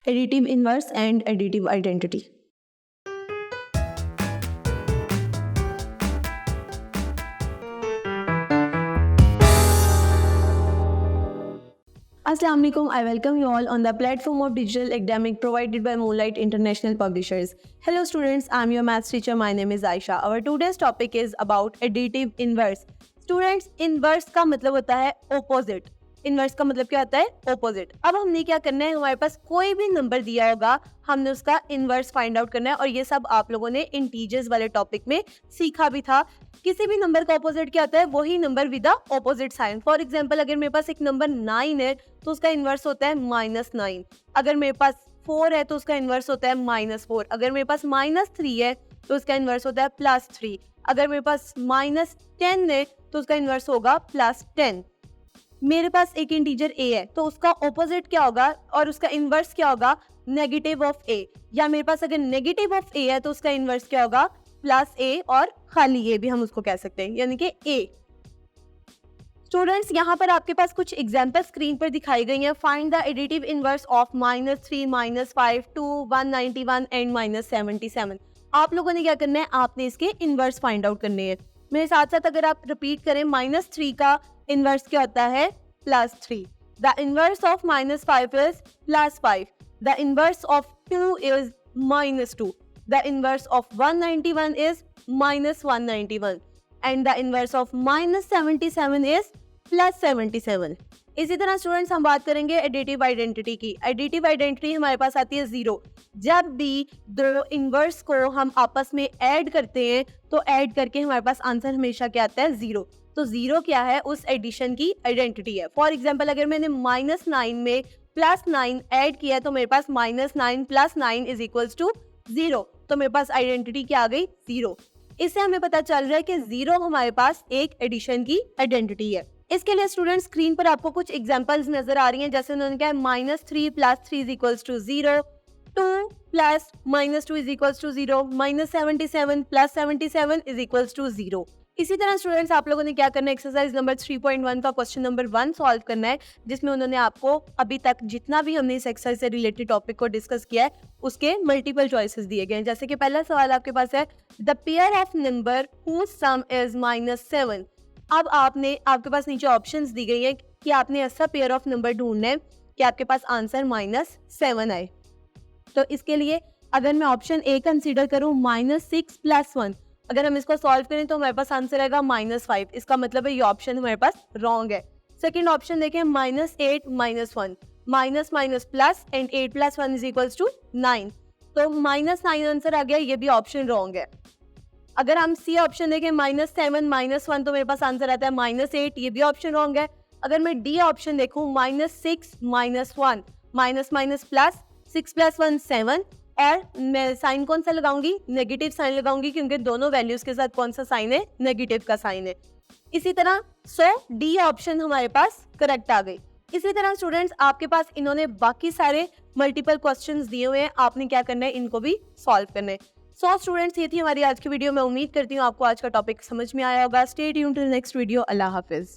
additive inverse and additive identity. Assalamu alaikum. I welcome you all on the platform of digital academic provided by Moonlight International Publishers. Hello students, I am your maths teacher. My name is Aisha. Our today's topic is about additive inverse. Students, inverse का मतलब होता है opposite. Inverse का मतलब क्या होता है? Opposite. अब हमने क्या करना है, हमारे पास कोई भी नंबर दिया होगा, हमने उसका इनवर्स फाइंड आउट करना है. और ये सब आप लोगों ने इंटीजर्स वाले टॉपिक में सीखा भी था. किसी भी नंबर का ऑपोजिट क्या होता है? वही number with the opposite sign. For example, अगर मेरे पास एक नंबर 9 है तो उसका इनवर्स होता है -9. अगर मेरे पास 4 है तो उसका इनवर्स होता है -4. अगर मेरे पास -3 है तो उसका इनवर्स होता है +3. अगर मेरे पास -10 है तो उसका इनवर्स होगा +10. मेरे पास एक इंटीजर a है तो उसका ऑपोजिट क्या होगा और उसका इनवर्स क्या होगा? Negative of a. या मेरे पास अगर नेगेटिव ऑफ a है तो उसका इनवर्स क्या होगा? +a और खाली a भी हम उसको कह सकते हैं, यानी कि a. स्टूडेंट्स, यहाँ पर आपके पास कुछ एग्जांपल स्क्रीन पर दिखाई गई हैं. Find the additive inverse of -3, -5, 2, 191 and -77. आप लोगों ने क्या करना है? आपने इसके इनवर्स फाइंड आउट करने हैं. मेरे साथ साथ अगर आप रिपीट करें, -3 का इनवर्स क्या होता है? +3. The inverse of -5 is +5. The inverse of 2 is -2. The inverse of 191 is -191 and the inverse of -77 is +77. इसी तरह स्टूडेंट्स, हम बात करेंगे एडिटिव आइडेंटिटी की. एडिटिव आइडेंटिटी हमारे पास आती है 0. जब भी दो इनवर्स को हम आपस में ऐड करते हैं तो ऐड करके हमारे पास आंसर हमेशा क्या आता है? 0. तो 0 क्या है? उस एडिशन की आइडेंटिटी है. फॉर एग्जाम्पल, अगर मैंने -9 में +9 ऐड किया तो मेरे पास -9 + 9 इज इक्वल्स टू 0. तो मेरे पास आइडेंटिटी क्या आ गई? 0. इससे हमें पता चल रहा है कि 0 हमारे पास एक एडिशन की आइडेंटिटी है. इसके लिए स्टूडेंट, स्क्रीन पर आपको कुछ एग्जांपल्स नजर आ रही हैं. जैसे उन्होंने कहा -3 + 3 is equals to 0, 2 + -2 is equals to 0, -77 + 77 is equals to 0. इसी तरह स्टूडेंट्स, आप लोगों ने क्या करना है? एक्सरसाइज नंबर 3.1 का क्वेश्चन नंबर 1 सॉल्व करना है, जिसमें उन्होंने आपको अभी तक जितना भी हमने इस एक्सरसाइज से रिलेटेड टॉपिक को डिस्कस किया है उसके मल्टीपल चॉइसेस दिए गए हैं. जैसे कि पहला सवाल आपके पास है, the pair of number whose sum is -7. अब आपके पास नीचे ऑप्शंस दी गई है कि आपने ऐसा पेयर ऑफ नंबर ढूंढना है कि आपके पास आंसर -7 आए. तो इसके लिए अगर मैं ऑप्शन ए कंसीडर करूं, -6 + 1, अगर हम इसको सॉल्व करें तो हमारे पास आंसर आएगा -5. इसका मतलब है ये ऑप्शन हमारे पास रॉन्ग है. सेकंड ऑप्शन देखें, -8 - 1, minus minus plus and 8 + 1 is equals to 9. तो -9 आंसर आ गया, ये भी ऑप्शन रॉन्ग है. अगर हम सी ऑप्शन देखें, -7 - 1, तो मेरे पास आंसर आता है -8, ये भी ऑप्शन रॉन्ग है. अगर मैं डी ऑप्शन देखूं, -6 - 1, माइनस माइनस प्लस, 6 + 1 7, और मैं साइन कौन सा लगाऊंगी? नेगेटिव साइन लगाऊंगी, क्योंकि दोनों वैल्यूज के साथ कौन सा साइन है? नेगेटिव का साइन है. इसी तरह डी ऑप्शन हमारे पास करेक्ट आ गई. इसी तरह स्टूडेंट्स, आपके पास इन्होंने बाकी सारे मल्टीपल क्वेश्चंस दिए हुए हैं, आपने क्या करना है? इनको भी सॉल्व करना है. स्टूडेंट्स, ये थी हमारी आज की वीडियो. मैं उम्मीद करती हूँ आपको आज का टॉपिक समझ में आया होगा. Stay tuned till next video. अल्लाह हाफिज.